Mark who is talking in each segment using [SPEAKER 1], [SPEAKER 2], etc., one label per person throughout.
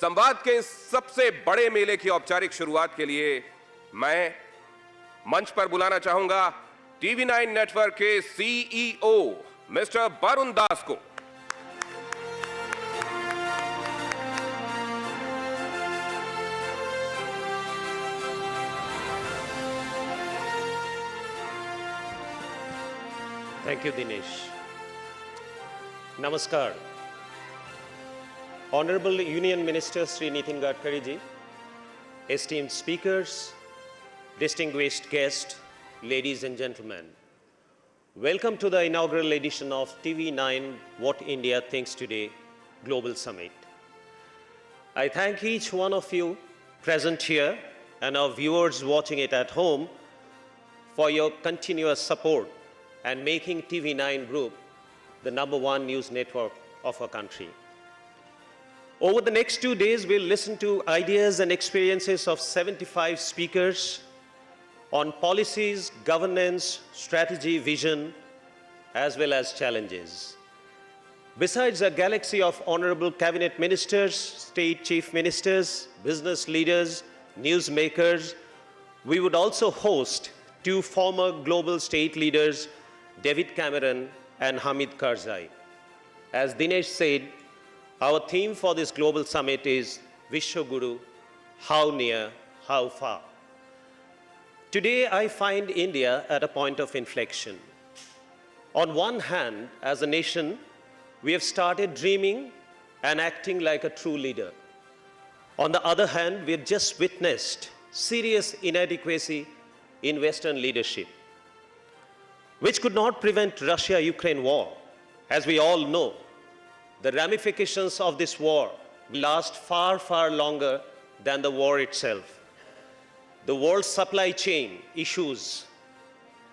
[SPEAKER 1] संवाद के इस सबसे बड़े मेले की औपचारिक शुरुआत के लिए मैं मंच पर बुलाना चाहूंगा TV9 नेटवर्क के CEO मिस्टर वरुण दास को।
[SPEAKER 2] Thank you, Dinesh. Namaskar. Honorable Union Minister Sri Nitin Gadkari ji, esteemed speakers, distinguished guests, ladies and gentlemen, welcome to the inaugural edition of TV9 What India Thinks Today Global Summit. I thank each one of you present here and our viewers watching it at home for your continuous support and making TV9 Group the #1 news network of our country. Over the next 2 days, we'll listen to ideas and experiences of 75 speakers on policies, governance, strategy, vision, as well as challenges. Besides a galaxy of honorable cabinet ministers, state chief ministers, business leaders, newsmakers, we would also host 2 former global state leaders, David Cameron and Hamid Karzai. As Dinesh said, our theme for this global summit is Vishwaguru, how near, how far. Today, I find India at a point of inflection. On one hand, as a nation, we have started dreaming and acting like a true leader. On the other hand, we have just witnessed serious inadequacy in Western leadership, which could not prevent Russia-Ukraine war. As we all know, the ramifications of this war will last far, far longer than the war itself. The world supply chain issues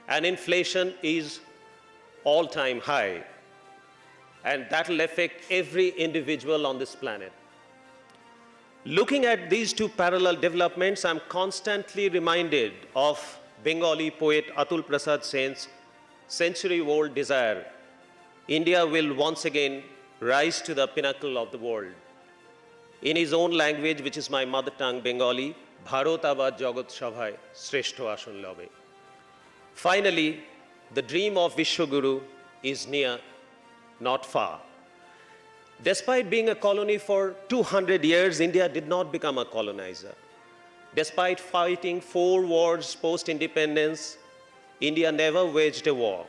[SPEAKER 2] and inflation is all-time high, and that will affect every individual on this planet. Looking at these 2 parallel developments, I'm constantly reminded of Bengali poet Atul Prasad Sen's century-old desire. India will once again rise to the pinnacle of the world. In his own language, which is my mother tongue, Bengali, Bharat abar jagat sabhay shreshto ason lobe. Finally, the dream of Vishwaguru is near, not far. Despite being a colony for 200 years, India did not become a colonizer. Despite fighting 4 wars post-independence, India never waged a war.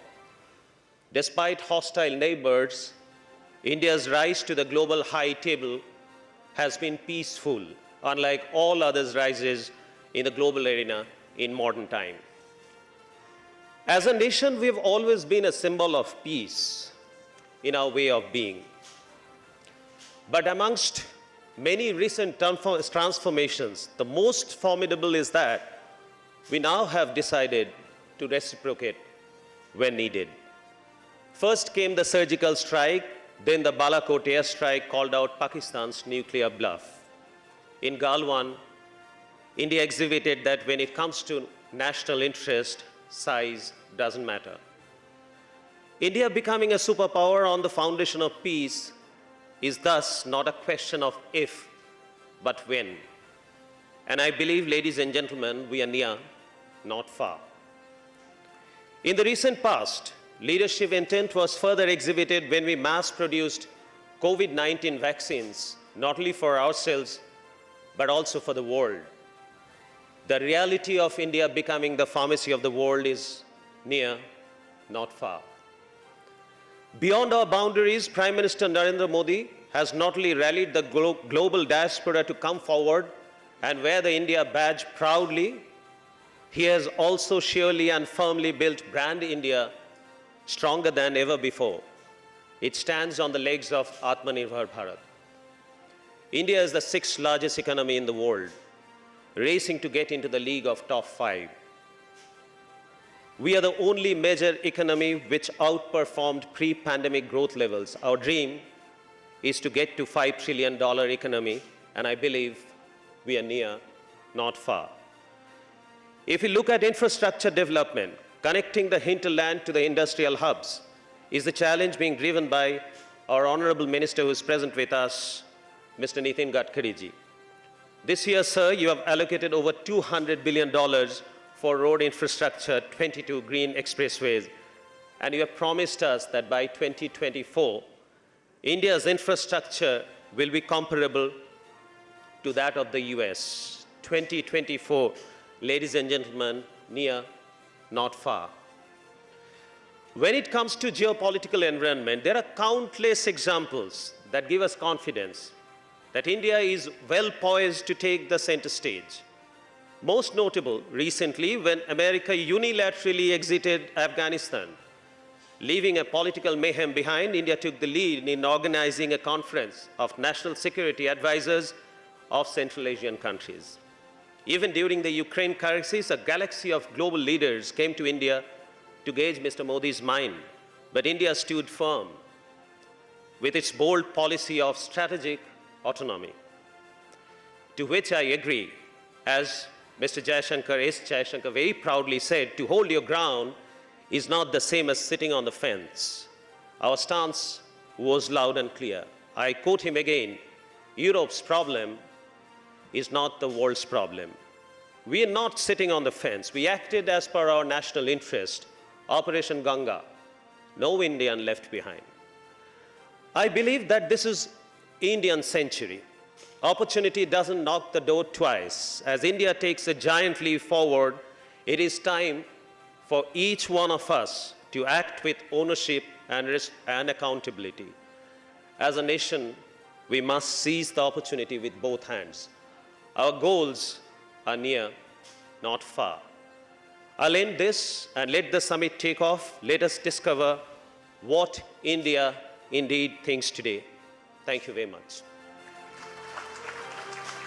[SPEAKER 2] Despite hostile neighbors, India's rise to the global high table has been peaceful, unlike all others' rises in the global arena in modern time. As a nation, we've always been a symbol of peace in our way of being. But amongst many recent transformations, the most formidable is that we now have decided to reciprocate when needed. First came the surgical strike, then the Balakot airstrike called out Pakistan's nuclear bluff. In Galwan, India exhibited that when it comes to national interest, size doesn't matter. India becoming a superpower on the foundation of peace is thus not a question of if, but when. And I believe, ladies and gentlemen, we are near, not far. In the recent past, leadership intent was further exhibited when we mass-produced COVID-19 vaccines, not only for ourselves, but also for the world. The reality of India becoming the pharmacy of the world is near, not far. Beyond our boundaries, Prime Minister Narendra Modi has not only rallied the global diaspora to come forward and wear the India badge proudly, he has also surely and firmly built brand India stronger than ever before. It stands on the legs of Atmanirbhar Bharat. India is the 6th largest economy in the world, racing to get into the league of top 5. We are the only major economy which outperformed pre-pandemic growth levels. Our dream is to get to $5 trillion economy, and I believe we are near, not far. If we look at infrastructure development, connecting the hinterland to the industrial hubs is the challenge being driven by our honorable minister who is present with us, Mr. Nitin Gadkari ji. This year, sir, you have allocated over $200 billion for road infrastructure, 22 green expressways, and you have promised us that by 2024, India's infrastructure will be comparable to that of the US. 2024, ladies and gentlemen, near, not far. When it comes to geopolitical environment, there are countless examples that give us confidence that India is well poised to take the center stage. Most notable recently when America unilaterally exited Afghanistan. Leaving a political mayhem behind, India took the lead in organizing a conference of national security advisors of Central Asian countries. Even during the Ukraine crisis, a galaxy of global leaders came to India to gauge Mr. Modi's mind. But India stood firm with its bold policy of strategic autonomy, to which I agree. As Mr. Jaishankar very proudly said, to hold your ground is not the same as sitting on the fence. Our stance was loud and clear. I quote him again, Europe's problem is not the world's problem. We are not sitting on the fence. We acted as per our national interest. Operation Ganga, no Indian left behind. I believe that this is Indian century. Opportunity doesn't knock the door twice. As India takes a giant leap forward, it is time for each one of us to act with ownership and accountability. As a nation, we must seize the opportunity with both hands. Our goals are near, not far. I'll end this and let the summit take off. Let us discover what India indeed thinks today. Thank you very much.